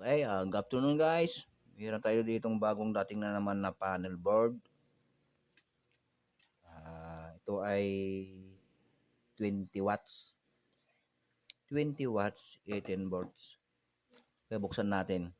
Okay, good afternoon guys. Meron tayo ditong bagong dating na naman na panel board. Ito ay 20 watts. 20 watts, 18 volts. Kaya buksan natin.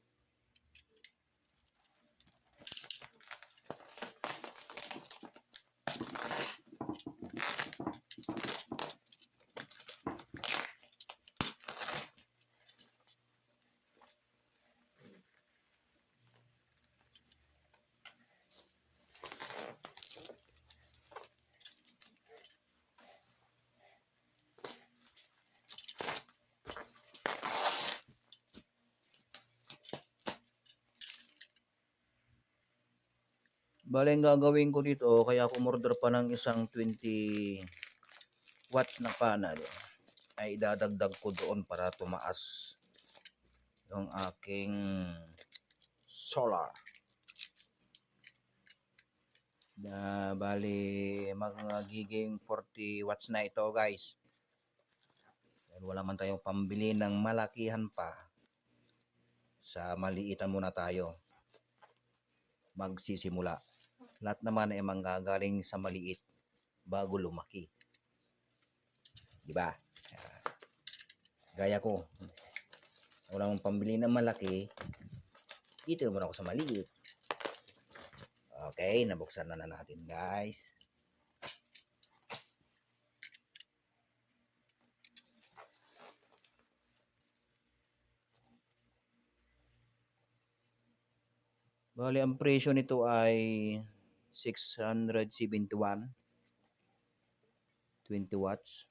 Bale, ang gagawin ko dito, kaya ako umorder pa ng isang 20 watts na panel, ay idadagdag ko doon para tumaas yung aking solar. Bali, magiging 40 watts na ito guys. Dahil wala man tayong pambili ng malakihan pa, sa maliitan muna tayo magsisimula. Lahat naman ay manggagaling sa maliit bago lumaki. Diba? Gaya ko, wala mong pambili ng malaki, dito muna ako sa maliit. Okay, nabuksan na natin guys. Bali, ang presyo nito ay 671, 20 watts.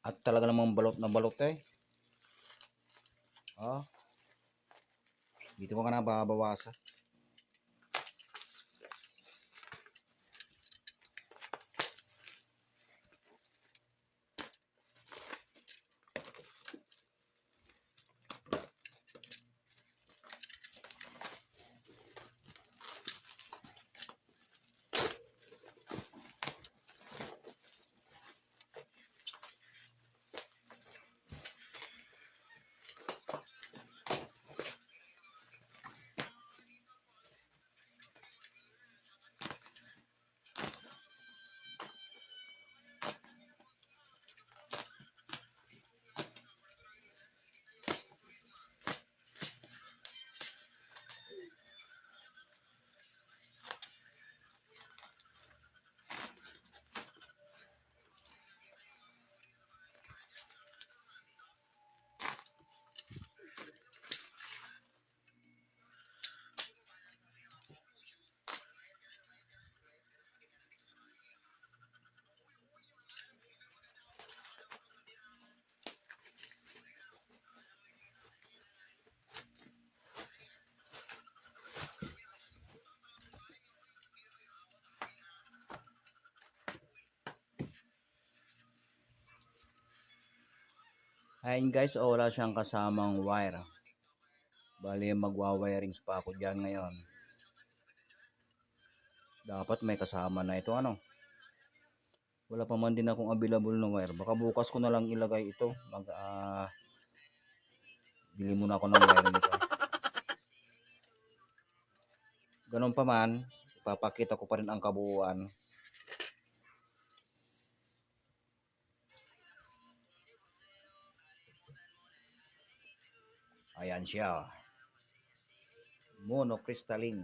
At talaga namang balot na balot eh. Oh, dito ko ka na babawasan. Ayun guys, wala siyang kasamang wire. Bali, magwa-wirings pa ako dyan ngayon. Dapat may kasama na ito ano. Wala pa man din akong available na wire. Baka bukas ko na lang ilagay ito. Bili muna ako ng wire nito. Ganun pa man, ipapakita ko pa rin ang kabuuan. Ayan siya. Monocrystalline.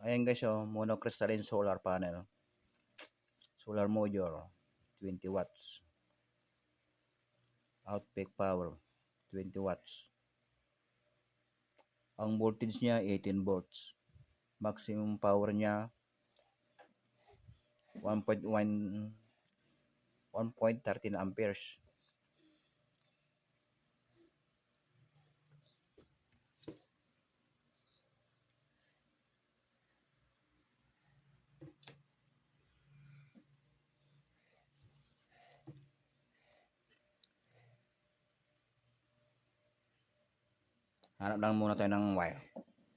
Ayan guys, oh, monocrystalline solar panel. Solar module, 20 watts. Out peak power, 20 watts. Ang voltage niya, 18 volts. Maximum power niya, 1.1 1.13 amperes. Hanap lang muna tayo ng wire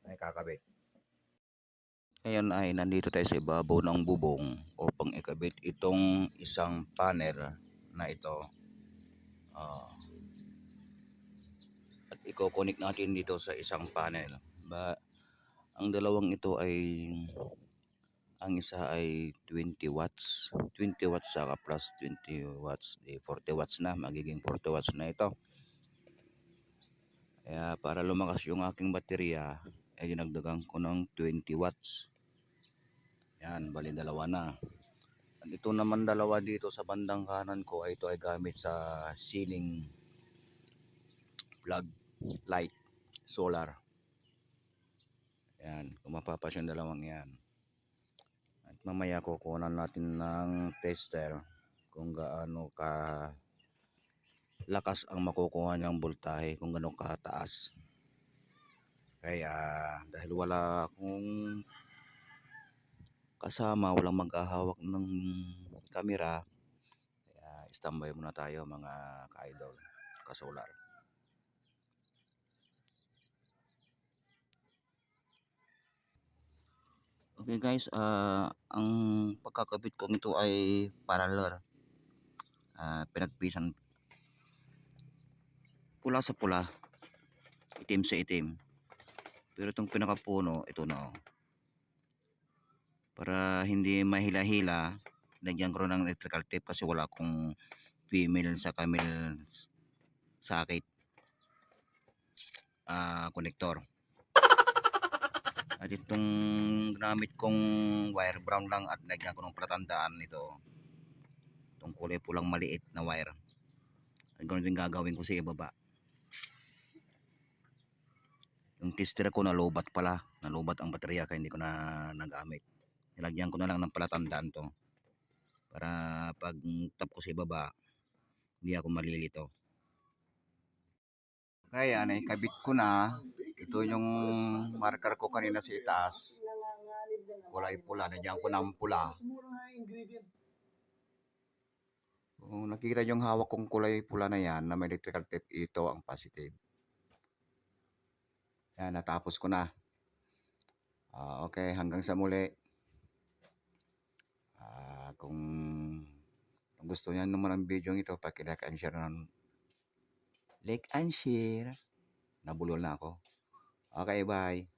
ay kakabit. Ngayon ay nandito tayo sa ibabaw ng bubong upang ikabit itong isang panel na ito. At i-connect natin dito sa isang panel. Ang dalawang ito ay ang isa ay 20 watts. 20 watts saka plus 20 watts. 40 watts na. Magiging 40 watts na ito. Kaya para lumakas yung aking baterya ay dinagdagan ko ng 20 watts. Yan, bali dalawa na. At ito naman dalawa dito sa bandang kanan ko ay ito ay gamit sa ceiling plug light solar. Yan, kung mapapas yung dalawang yan. At mamaya kukunan natin ng tester kung gaano ka lakas ang makukuha niyang voltahe, kung gaano kataas. Kaya dahil wala akong kasama, walang maghahawak ng camera, kaya standby muna tayo mga ka-idol, ka-solar. Okay guys, ang pagkakabit ko nito ay parallel. Pinagpisan pula sa pula, itim sa itim. Pero itong pinakapuno, ito na. Para hindi mahila-hila, lagyan ko ng electrical tape kasi wala akong female sa camel socket connector. At itong ginamit kong wire brown lang at lagyan ko ng palatandaan nito. Itong kulay pulang maliit na wire. At ganoon din gagawin ko sa ibaba. Yung tester ko nalubat pala. Nalubat ang baterya kaya hindi ko na nagamit. Nilagyan ko na lang ng palatandaan to. Para pag tap ko sa ibaba, hindi ako malilito. Kaya naikabit ko na. Ito yung marker ko kanina sa itaas. Kulay pula. Nagyan ko ng pula. Kung nakikita yung hawak kong kulay pula na yan na may electrical tape, ito ang positive. Yan, natapos ko na. Okay, hanggang sa muli. Kung gusto niyo naman ang video ito, paki-like and share ng like and share. Nabulol na ako. Okay, bye.